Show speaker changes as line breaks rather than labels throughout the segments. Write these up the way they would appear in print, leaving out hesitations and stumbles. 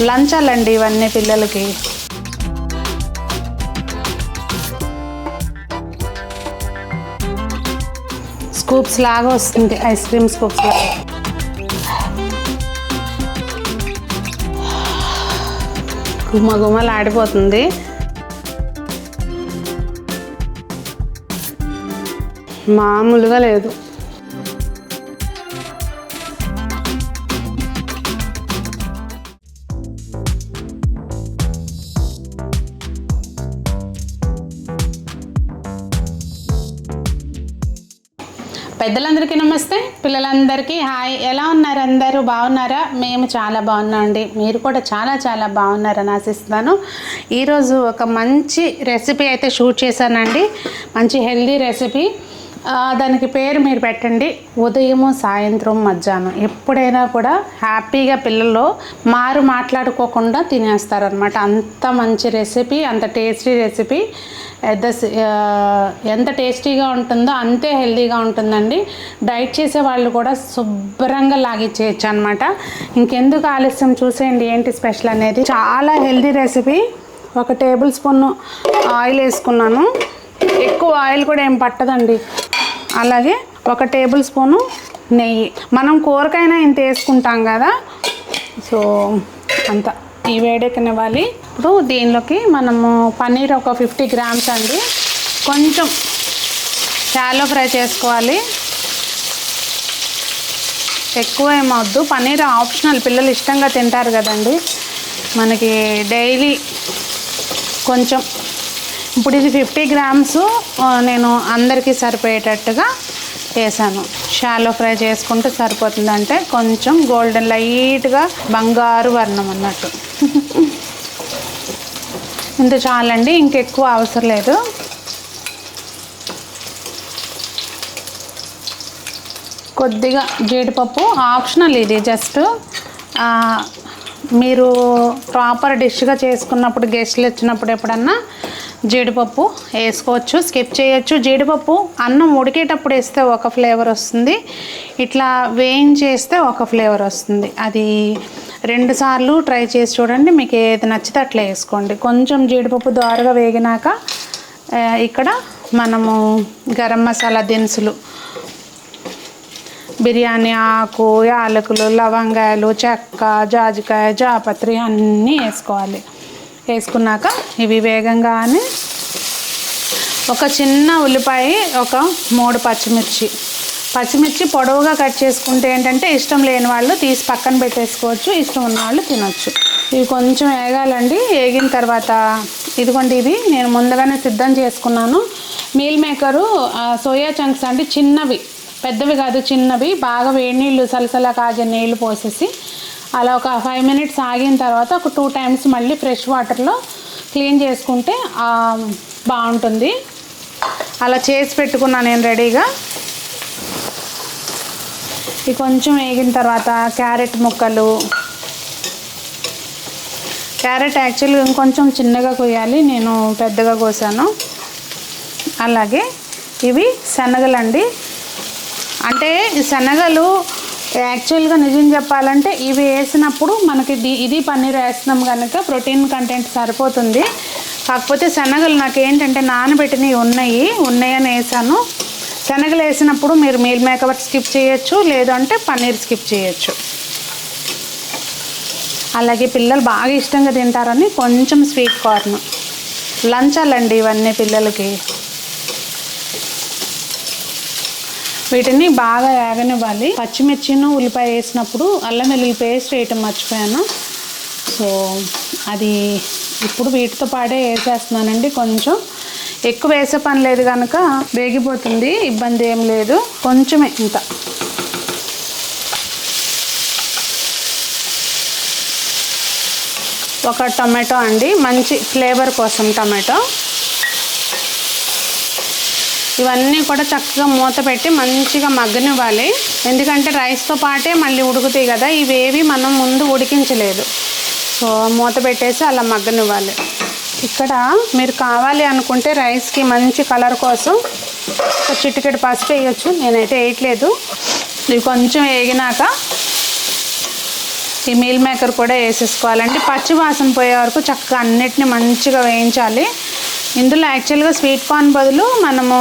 లంచాలండి ఇవన్నీ పిల్లలకి. స్కూప్స్ లాగా వస్తుంది, ఐస్ క్రీమ్ స్కూప్స్ లాగా. గుమ్మగుమ్మలు ఆడిపోతుంది. మామూలుగా లేదు. పెద్దలందరికీ నమస్తే, పిల్లలందరికీ హాయ్. ఎలా ఉన్నారు అందరూ? బాగున్నారా? మేము చాలా బాగున్నాం అండి. మీరు కూడా చాలా చాలా బాగున్నారని ఆశిస్తున్నాను. ఈరోజు ఒక మంచి రెసిపీ అయితే షూట్ చేశానండి. మంచి హెల్దీ రెసిపీ. దానికి పేరు మీరు పెట్టండి, ఉదయము సాయంత్రం మధ్యాహ్నం ఎప్పుడైనా కూడా హ్యాపీగా పిల్లలు మాట్లాడుకోకుండా తినేస్తారనమాట. అంత మంచి రెసిపీ, అంత టేస్టీ రెసిపీ. ఎంత టేస్టీగా ఉంటుందో అంతే హెల్దీగా ఉంటుందండి. డైట్ చేసే వాళ్ళు కూడా శుభ్రంగా లాగిచ్చేయచ్చు అనమాట. ఇంకెందుకు ఆలస్యం, చూసేయండి ఏంటి స్పెషల్ అనేది. చాలా healthy recipe. 1 table spoon oil వేసుకున్నాను. ఎక్కువ ఆయిల్ కూడా ఏం పట్టదండి. అలాగే 1 టేబుల్ స్పూను నెయ్యి. మనం కూరకైనా ఇంత వేసుకుంటాం కదా, సో అంత ఈ వేడెక్కనివ్వాలి. ఇప్పుడు దీనిలోకి మనము పన్నీర్ ఒక 50 గ్రామ్స్ అండి, కొంచెం షాలో ఫ్రై చేసుకోవాలి. ఎక్కువ ఏమవద్దు. పన్నీర్ ఆప్షనల్, పిల్లలు ఇష్టంగా తింటారు కదండి మనకి డైలీ. కొంచెం ఇప్పుడు ఇది 50 గ్రామ్స్ నేను అందరికీ సరిపోయేటట్టుగా వేసాను. షాలో ఫ్రై చేసుకుంటే సరిపోతుంది. అంటే కొంచెం గోల్డెన్ లైట్గా బంగారు వర్ణం అన్నట్టు. ఇంత చాలండి, ఇంకెక్కువ అవసరం లేదు. కొద్దిగా జీడిపప్పు ఆప్షనల్, ఇది జస్ట్ మీరు ప్రాపర్ డిష్గా చేసుకున్నప్పుడు, గెస్ట్లు వచ్చినప్పుడు ఎప్పుడన్నా జీడిపప్పు వేసుకోవచ్చు, స్కిప్ చేయొచ్చు. జీడిపప్పు అన్నం ఉడికేటప్పుడు వేస్తే ఒక ఫ్లేవర్ వస్తుంది, ఇట్లా వేయించేస్తే ఒక ఫ్లేవర్ వస్తుంది. అది 2 సార్లు ట్రై చేసి చూడండి, మీకు ఏది నచ్చితే అట్లా వేసుకోండి. కొంచెం జీడిపప్పు దోరగా వేగినాక ఇక్కడ మనము గరం మసాలా దినుసులు, బిర్యానీ ఆకు, యాలకులు, లవంగాయలు, చెక్క, జాజికాయ, జాపత్రి అన్నీ వేసుకోవాలి. వేసుకున్నాక ఇవి వేగంగానే ఒక చిన్న ఉల్లిపాయ, ఒక 3 పచ్చిమిర్చి పొడవుగా కట్ చేసుకుంటే ఏంటంటే ఇష్టం లేని వాళ్ళు తీసి పక్కన పెట్టేసుకోవచ్చు, ఇష్టం ఉన్న వాళ్ళు తినొచ్చు. ఇవి కొంచెం వేగాలండి. వేగిన తర్వాత ఇదిగోండి, ఇది నేను ముందుగానే సిద్ధం చేసుకున్నాను. మీల్ మేకరు సోయా చంక్స్ అండి, చిన్నవి, పెద్దవి కాదు చిన్నవి. బాగా వేడి నీళ్ళు, సలసలా కాగే నీళ్ళు పోసేసి అలా ఒక 5 మినిట్స్ ఆగిన తర్వాత ఒక 2 టైమ్స్ మళ్ళీ ఫ్రెష్ వాటర్లో క్లీన్ చేసుకుంటే బాగుంటుంది. అలా చేసి పెట్టుకున్నాను నేను రెడీగా. ఇది కొంచెం వేగిన తర్వాత క్యారెట్ ముక్కలు, క్యారెట్ యాక్చువల్గా ఇంకొంచెం చిన్నగా కొయ్యాలి, నేను పెద్దగా కోసాను. అలాగే ఇవి శనగలండి. అంటే ఈ శనగలు యాక్చువల్గా నిజం చెప్పాలంటే ఇవి వేసినప్పుడు మనకి ఇది పన్నీర్ వేస్తున్నాం కనుక ప్రోటీన్ కంటెంట్ సరిపోతుంది. కాకపోతే శనగలు నాకు ఏంటంటే నానబెట్టినవి ఉన్నాయని వేసాను. శనగలు వేసినప్పుడు మీరు మీల్ మేకర్ స్కిప్ చేయొచ్చు, లేదంటే పన్నీర్ స్కిప్ చేయొచ్చు. అలాగే పిల్లలు బాగా ఇష్టంగా తింటారని కొంచెం స్వీట్ కార్న్. లంచాలండి ఇవన్నీ పిల్లలకి. వీటిని బాగా వేగనివ్వాలి. పచ్చిమిర్చిను ఉల్లిపాయ వేసినప్పుడు అల్లం వెల్లుల్లి పేస్ట్ వేయటం మర్చిపోయాను. సో అది ఇప్పుడు వీటితో పాటే వేసేస్తున్నానండి. కొంచెం ఎక్కువ వేసే పని లేదు కనుక వేగిపోతుంది, ఇబ్బంది ఏం లేదు. కొంచెమే ఇంత. ఒక టమాటో అండి, మంచి ఫ్లేవర్ కోసం టమాటో. ఇవన్నీ కూడా చక్కగా మూత పెట్టి మంచిగా మగ్గనివ్వాలి. ఎందుకంటే రైస్తో పాటే మళ్ళీ ఉడుకుతాయి కదా, ఇవేవి మనం ముందు ఉడికించలేదు. సో మూత పెట్టేసి అలా మగ్గనివ్వాలి. ఇక్కడ మీరు కావాలి అనుకుంటే రైస్కి మంచి కలర్ కోసం ఒక చిటికెడు పసుపు వేయచ్చు, నేనైతే వేయట్లేదు. ఇవి కొంచెం వేగినాక ఈ మీల్ మేకర్ కూడా వేసేసుకోవాలండి. పచ్చి వాసన పోయే వరకు చక్కగా అన్నిటిని మంచిగా వేయించాలి. ఇందులో యాక్చువల్గా స్వీట్ కార్న్ బదులు మనము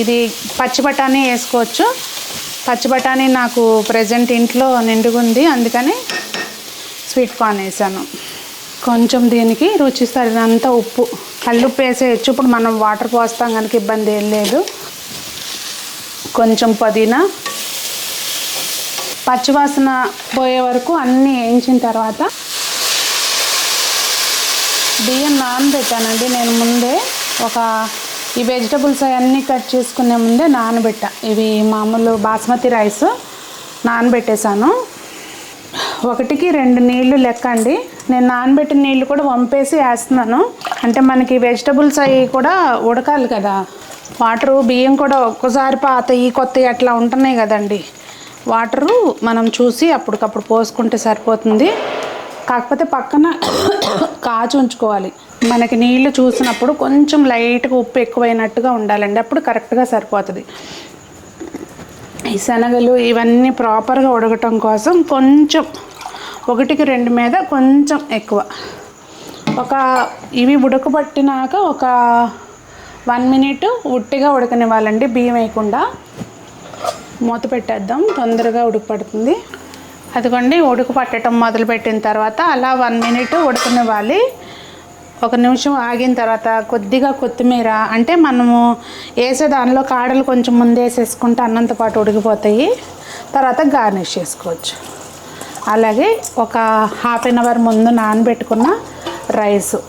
ఇది పచ్చి బఠానీ వేసుకోవచ్చు. పచ్చి బఠానీ నాకు ప్రజెంట్ ఇంట్లో నిండుగుంది, అందుకని స్వీట్ కార్న్ వేసాను. కొంచెం దీనికి రుచి సరినంత ఉప్పు, కల్లుప్పు వేసేయచ్చు. ఇప్పుడు మనం వాటర్ పోస్తాం కనుక ఇబ్బంది ఏం లేదు. కొంచెం పుదీనా, పచ్చివాసన పోయే వరకు అన్నీ వేయించిన తర్వాత బియ్యం నానబెట్టానండి నేను ముందే. ఈ వెజిటబుల్స్ అవన్నీ కట్ చేసుకునే ముందే నానబెట్టా. ఇవి మామూలు బాస్మతి రైస్ నానబెట్టేశాను. 1కి 2 నీళ్ళు లెక్క అండి. నేను నానబెట్టిన నీళ్ళు కూడా వంపేసి వేస్తున్నాను. అంటే మనకి వెజిటబుల్స్ అవి కూడా ఉడకాలి కదా. వాటరు బియ్యం కూడా ఒక్కసారి పాతవి కొత్తవి అట్లా ఉంటున్నాయి కదండి. వాటరు మనం చూసి అప్పటికప్పుడు పోసుకుంటే సరిపోతుంది. కాకపోతే పక్కన కాచి ఉంచుకోవాలి. మనకి నీళ్లు చూసినప్పుడు కొంచెం లైట్గా ఉప్పు ఎక్కువైనట్టుగా ఉండాలండి, అప్పుడు కరెక్ట్గా సరిపోతుంది. ఈ శనగలు ఇవన్నీ ప్రాపర్గా ఉడకటం కోసం కొంచెం 1కి 2 మీద కొంచెం ఎక్కువ ఇవి ఉడకబట్టినాక ఒక 1 మినిట్ ఉట్టిగా ఉడకనివ్వాలండి, బియ్యం వేయకుండా. మూత పెట్టేద్దాం, తొందరగా ఉడకపడుతుంది. అదిగోండి ఉడుకు పట్టడం మొదలుపెట్టిన తర్వాత అలా 1 మినిట్ ఉడకనివ్వాలి. 1 నిమిషం ఆగిన తర్వాత కొద్దిగా కొత్తిమీర, అంటే మనము వేసే దానిలో కాడలు కొంచెం ముందు వేసేసుకుంటే అన్నంతో పాటు ఉడికిపోతాయి. తర్వాత గార్నిష్ చేసుకోవచ్చు. అలాగే ఒక ½ అన్ అవర్ ముందు నానబెట్టుకున్న రైసు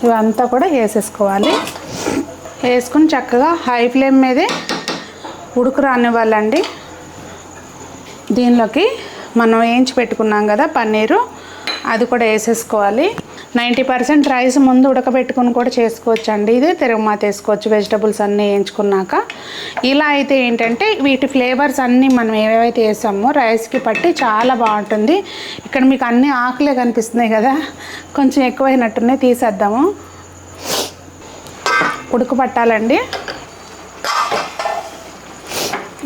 ఇవంతా కూడా వేసేసుకోవాలి. వేసుకుని చక్కగా హై ఫ్లేమ్ మీదే ఉడుకు రానివ్వాలండి. దీనిలోకి మనం వేయించి పెట్టుకున్నాం కదా పన్నీరు, అది కూడా వేసేసుకోవాలి. 90% రైస్ ముందు ఉడకబెట్టుకుని కూడా చేసుకోవచ్చు అండి. ఇది తిరగమాత వేసుకోవచ్చు వెజిటబుల్స్ అన్నీ వేయించుకున్నాక. ఇలా అయితే ఏంటంటే వీటి ఫ్లేవర్స్ అన్నీ మనం ఏవైతే వేసామో రైస్కి పట్టి చాలా బాగుంటుంది. ఇక్కడ మీకు అన్నీ ఆకులే కనిపిస్తున్నాయి కదా, కొంచెం ఎక్కువైనట్టున్నాయి, తీసేద్దాము. ఉడుకు పట్టాలండి.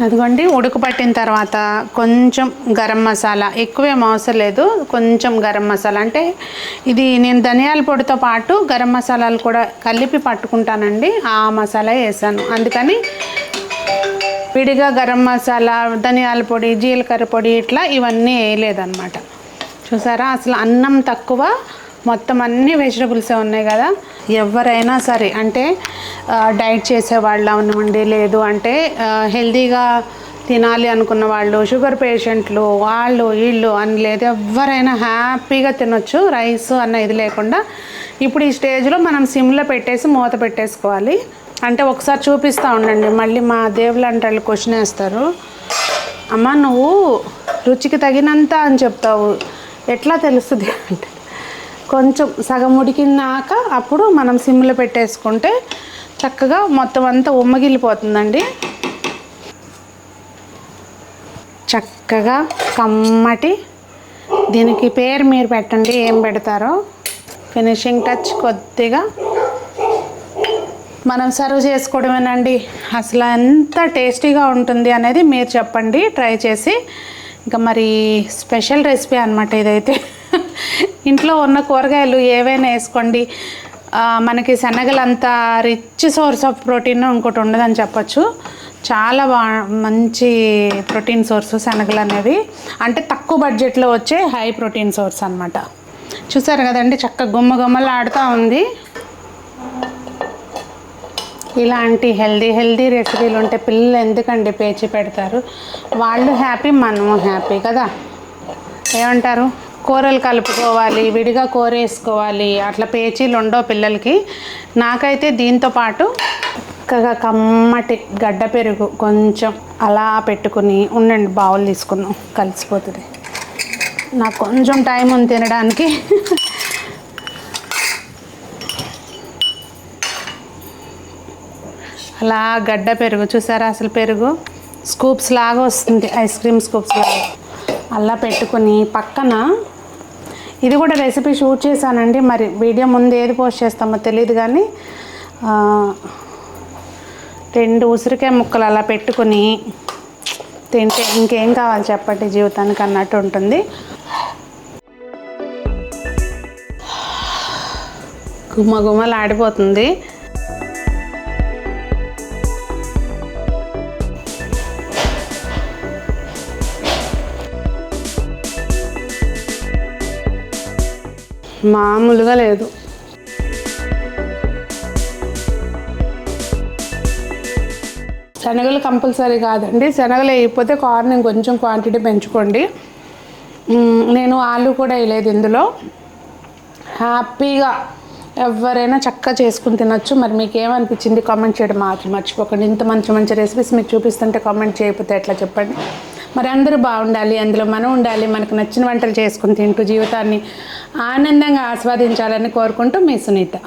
అదిగోండి ఉడుకు పట్టిన తర్వాత కొంచెం గరం మసాలా, ఎక్కువేం అవసరం లేదు, కొంచెం గరం మసాలా. అంటే ఇది నేను ధనియాల పొడితో పాటు గరం మసాలాలు కూడా కలిపి పట్టుకుంటానండి, ఆ మసాలా వేసాను. అందుకని విడిగా గరం మసాలా, ధనియాల పొడి, జీలకర్ర పొడి ఇట్లా ఇవన్నీ వేయలేదన్నమాట. చూసారా, అసలు అన్నం తక్కువ, మొత్తం అన్ని వెజిటబుల్సే ఉన్నాయి కదా. ఎవరైనా సరే, అంటే డైట్ చేసేవాళ్ళు అవనివ్వండి, లేదు అంటే హెల్తీగా తినాలి అనుకున్న వాళ్ళు, షుగర్ పేషెంట్లు, వాళ్ళు వీళ్ళు అని లేదు, ఎవరైనా హ్యాపీగా తినొచ్చు రైస్ అన్న ఇది లేకుండా. ఇప్పుడు ఈ స్టేజ్లో మనం సిమ్లో పెట్టేసి మూత పెట్టేసుకోవాలి. అంటే ఒకసారి చూపిస్తూ ఉండండి, మళ్ళీ మా దేవులంటే వాళ్ళు క్వశ్చన్ వేస్తారు, అమ్మ నువ్వు రుచికి తగినంత అని చెప్తావు, ఎట్లా తెలుస్తుంది అంటే కొంచెం సగం ఉడికినాక అప్పుడు మనం సిమ్లో పెట్టేసుకుంటే చక్కగా మొత్తం అంతా ఉమ్మగిలిపోతుందండి. చక్కగా కమ్మటి, దీనికి పేరు మీరు పెట్టండి ఏం పెడతారో, ఫినిషింగ్ టచ్ కొద్దిగా మనం సర్వ్ చేసుకోవడమేనండి. అసలు ఎంత టేస్టీగా ఉంటుంది అనేది మీరు చెప్పండి ట్రై చేసి. ఇంకా మరి స్పెషల్ రెసిపీ అన్నమాట ఇదైతే. ఇంట్లో ఉన్న కూరగాయలు ఏవైనా వేసుకోండి. మనకి శనగలంతా రిచ్ సోర్స్ ఆఫ్ ప్రోటీన్ ఇంకోటి ఉండదని చెప్పచ్చు. చాలా మంచి ప్రోటీన్ సోర్స్ శనగలు అనేవి, అంటే తక్కువ బడ్జెట్లో వచ్చే హై ప్రోటీన్ సోర్స్ అన్నమాట. చూసారు కదండి, చక్కగా గుమ్మలాడుతూ ఉంది. ఇలాంటి హెల్దీ రెసిపీలు ఉంటే పిల్లలు ఎందుకండి పేచి పెడతారు, వాళ్ళు హ్యాపీ, మనము హ్యాపీ కదా. ఏమంటారు, కూరలు కలుపుకోవాలి, విడిగా కూర వేసుకోవాలి, అట్లా పేచీలు ఉండవు పిల్లలకి. నాకైతే దీంతో పాటు చక్కగా కమ్మటి గడ్డ పెరుగు కొంచెం అలా పెట్టుకుని ఉండండి, బౌల్ తీసుకున్నాం కలిసిపోతుంది. నాకు కొంచెం టైం ఉంది తినడానికి. అలా గడ్డ పెరుగు చూసారా, అసలు పెరుగు స్కూప్స్ లాగా వస్తుంది, ఐస్ క్రీమ్ స్కూప్స్ లాగా. అలా పెట్టుకుని పక్కన ఇది కూడా రెసిపీ షూట్ చేశానండి, మరి వీడియో ముందు ఏది పోస్ట్ చేస్తామో తెలియదు కానీ 2 ఉసిరికాయ ముక్కలు అలా పెట్టుకుని తింటే ఇంకేం కావాలి చెప్పండి జీవితానికి అన్నట్టు ఉంటుంది. గుమ్మగుమ్మలు ఆడిపోతుంది. మామూలుగా లేదు. శనగలు కంపల్సరీ కాదండి, శనగలు వేయకపోతే కార్న్ కొంచెం క్వాంటిటీ పెంచుకోండి. నేను ఆలు కూడా వేయలేదు ఇందులో. హ్యాపీగా ఎవరైనా చక్కగా చేసుకుని తినొచ్చు. మరి మీకు ఏమనిపించింది కామెంట్ చేయడం మాత్రం మర్చిపోకండి. ఇంత మంచి మంచి రెసిపీస్ మీకు చూపిస్తుంటే కామెంట్ చేయకపోతే ఎట్లా చెప్పండి. మరి అందరూ బాగుండాలి, అందులో మనం ఉండాలి, మనకు నచ్చిన వంటలు చేసుకుని తింటూ జీవితాన్ని ఆనందంగా ఆస్వాదించాలని కోరుకుంటూ మీ సునీత.